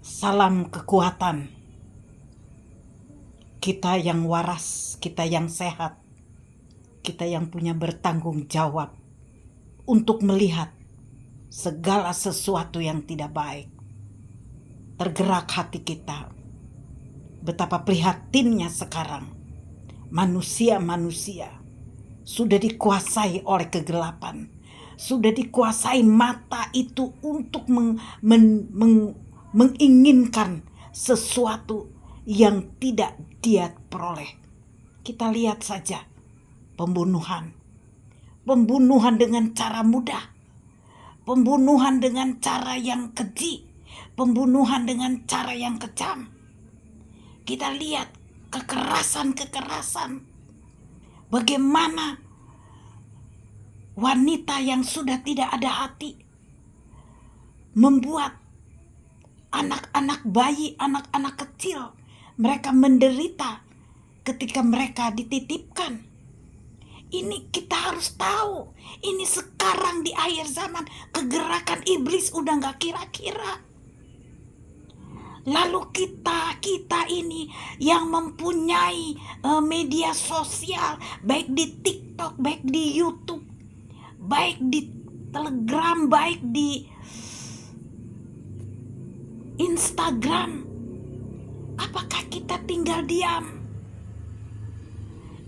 Salam kekuatan. Kita yang waras, kita yang sehat, kita yang punya bertanggung jawab untuk melihat segala sesuatu yang tidak baik. Tergerak hati kita. Betapa prihatinnya sekarang manusia-manusia sudah dikuasai oleh kegelapan. Sudah dikuasai mata itu untuk menginginkan sesuatu yang tidak dia peroleh. Kita lihat saja pembunuhan. Pembunuhan dengan cara mudah. Pembunuhan dengan cara yang keji. Pembunuhan dengan cara yang kejam. Kita lihat kekerasan-kekerasan. Bagaimana wanita yang sudah tidak ada hati membuat anak-anak bayi, anak-anak kecil, mereka menderita ketika mereka dititipkan. Ini kita harus tahu. Ini sekarang di akhir zaman kegerakan iblis udah gak kira-kira. Lalu kita ini yang mempunyai media sosial, baik di TikTok, baik di YouTube, baik di Telegram, baik di Instagram, apakah kita tinggal diam?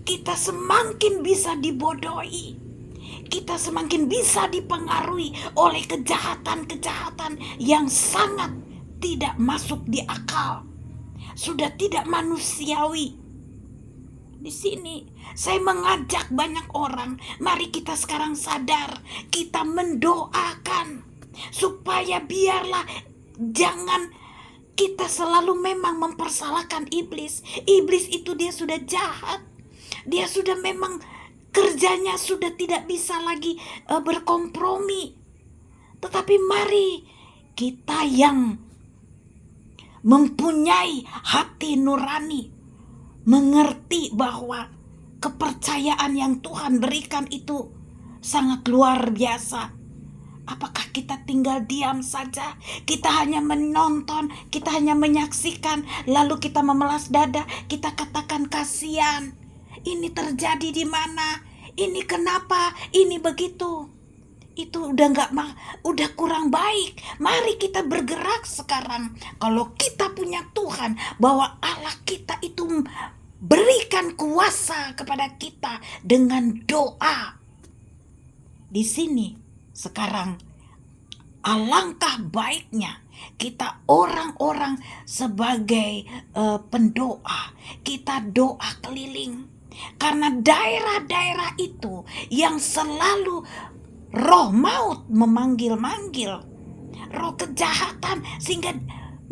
Kita semakin bisa dibodohi. Kita semakin bisa dipengaruhi oleh kejahatan-kejahatan yang sangat tidak masuk di akal. Sudah tidak manusiawi. Di sini saya mengajak banyak orang, mari kita sekarang sadar, kita mendoakan supaya biarlah jangan kita selalu memang mempersalahkan iblis. Iblis itu dia sudah jahat. Dia sudah memang kerjanya sudah tidak bisa lagi berkompromi. Tetapi mari kita yang mempunyai hati nurani, mengerti bahwa kepercayaan yang Tuhan berikan itu sangat luar biasa. Apakah kita tinggal diam saja? Kita hanya menonton, kita hanya menyaksikan, lalu kita memelas dada, kita katakan kasihan. Ini terjadi di mana? Ini kenapa? Ini begitu. Itu udah kurang baik. Mari kita bergerak sekarang. Kalau kita punya Tuhan, bahwa Allah kita itu berikan kuasa kepada kita dengan doa. Di sini sekarang alangkah baiknya kita orang-orang sebagai pendoa, kita doa keliling. Karena daerah-daerah itu yang selalu roh maut memanggil-manggil, roh kejahatan, sehingga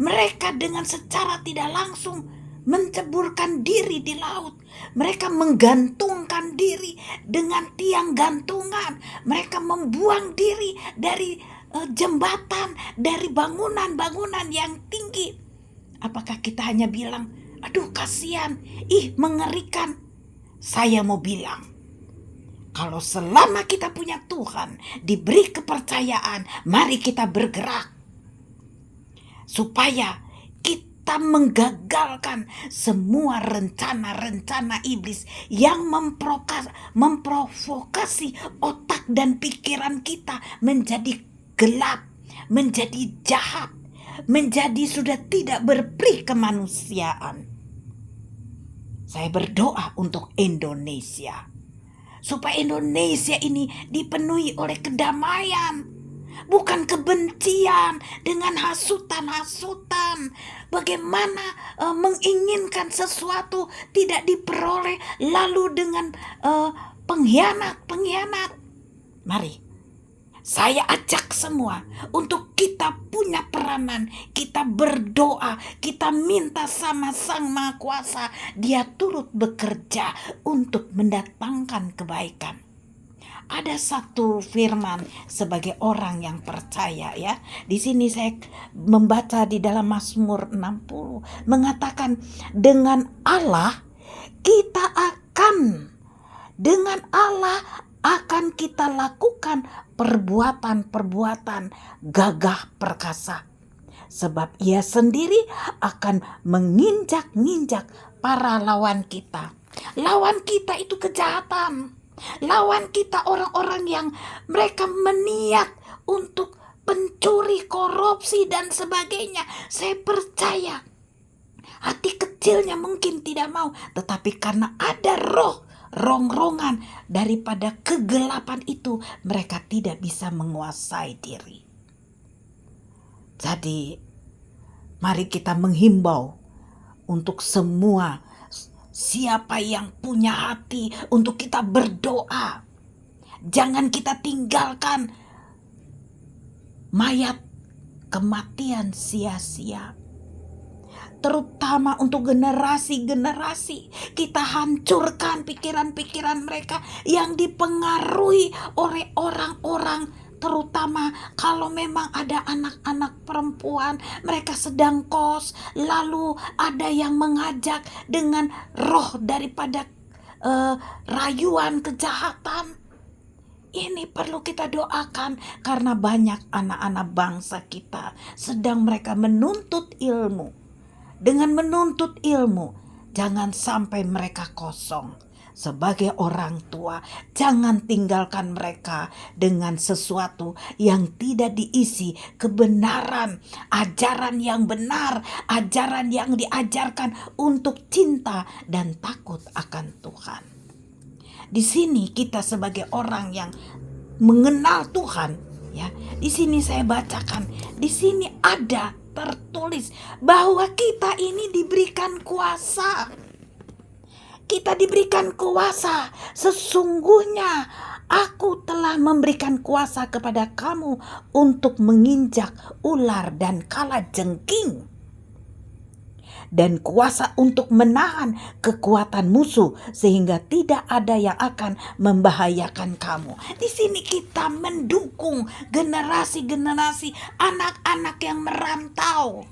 mereka dengan secara tidak langsung menceburkan diri di laut. Mereka menggantungkan diri dengan tiang gantungan. Mereka membuang diri dari jembatan, dari bangunan-bangunan yang tinggi. Apakah kita hanya bilang, aduh kasihan, mengerikan? Saya mau bilang, kalau selama kita punya Tuhan, diberi kepercayaan, mari kita bergerak. Supaya kita menggagalkan semua rencana-rencana iblis yang memprovokasi otak dan pikiran kita menjadi gelap, menjadi jahat, menjadi sudah tidak berperi kemanusiaan. Saya berdoa untuk Indonesia, supaya Indonesia ini dipenuhi oleh kedamaian, bukan kebencian dengan hasutan-hasutan. Bagaimana menginginkan sesuatu tidak diperoleh, lalu dengan pengkhianat. Mari saya ajak semua untuk kita punya peranan, kita berdoa, kita minta sama Sang Maha Kuasa, Dia turut bekerja untuk mendatangkan kebaikan. Ada satu firman sebagai orang yang percaya ya. Di sini saya membaca di dalam Mazmur 60 mengatakan, dengan Allah akan kita lakukan perbuatan-perbuatan gagah perkasa. sebab Ia sendiri akan menginjak-injak para lawan kita. Lawan kita itu kejahatan. Lawan kita orang-orang yang mereka meniat untuk pencuri, korupsi, dan sebagainya. Saya percaya hati kecilnya mungkin tidak mau, tetapi karena ada roh rongrongan daripada kegelapan itu, mereka tidak bisa menguasai diri. Jadi mari kita menghimbau untuk semua siapa yang punya hati untuk kita berdoa. Jangan kita tinggalkan mayat kematian sia-sia. Terutama untuk generasi-generasi, kita hancurkan pikiran-pikiran mereka yang dipengaruhi oleh orang-orang. Terutama kalau memang ada anak-anak perempuan, mereka sedang kos, lalu ada yang mengajak dengan roh daripada rayuan kejahatan. Ini perlu kita doakan karena banyak anak-anak bangsa kita sedang mereka menuntut ilmu. Dengan menuntut ilmu, jangan sampai mereka kosong. Sebagai orang tua, jangan tinggalkan mereka dengan sesuatu yang tidak diisi kebenaran, ajaran yang benar, ajaran yang diajarkan untuk cinta dan takut akan Tuhan. Di sini kita sebagai orang yang mengenal Tuhan, ya. Di sini saya bacakan, di sini ada tertulis bahwa kita ini diberikan kuasa. Kita diberikan kuasa. Sesungguhnya aku telah memberikan kuasa kepada kamu untuk menginjak ular dan kalajengking, dan kuasa untuk menahan kekuatan musuh sehingga tidak ada yang akan membahayakan kamu. Di sini kita mendukung generasi-generasi anak-anak yang merantau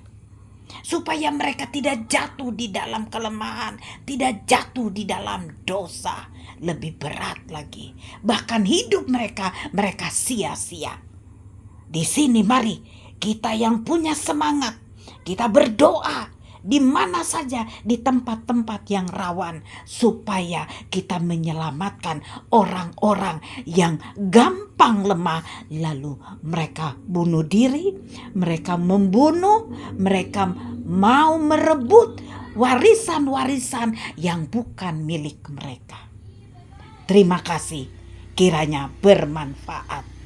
supaya mereka tidak jatuh di dalam kelemahan, tidak jatuh di dalam dosa. Lebih berat lagi, bahkan hidup mereka sia-sia. Di sini mari kita yang punya semangat, kita berdoa di mana saja, di tempat-tempat yang rawan, supaya kita menyelamatkan orang-orang yang gampang lemah, lalu mereka bunuh diri, mereka membunuh, mereka mau merebut warisan-warisan yang bukan milik mereka. Terima kasih, kiranya bermanfaat.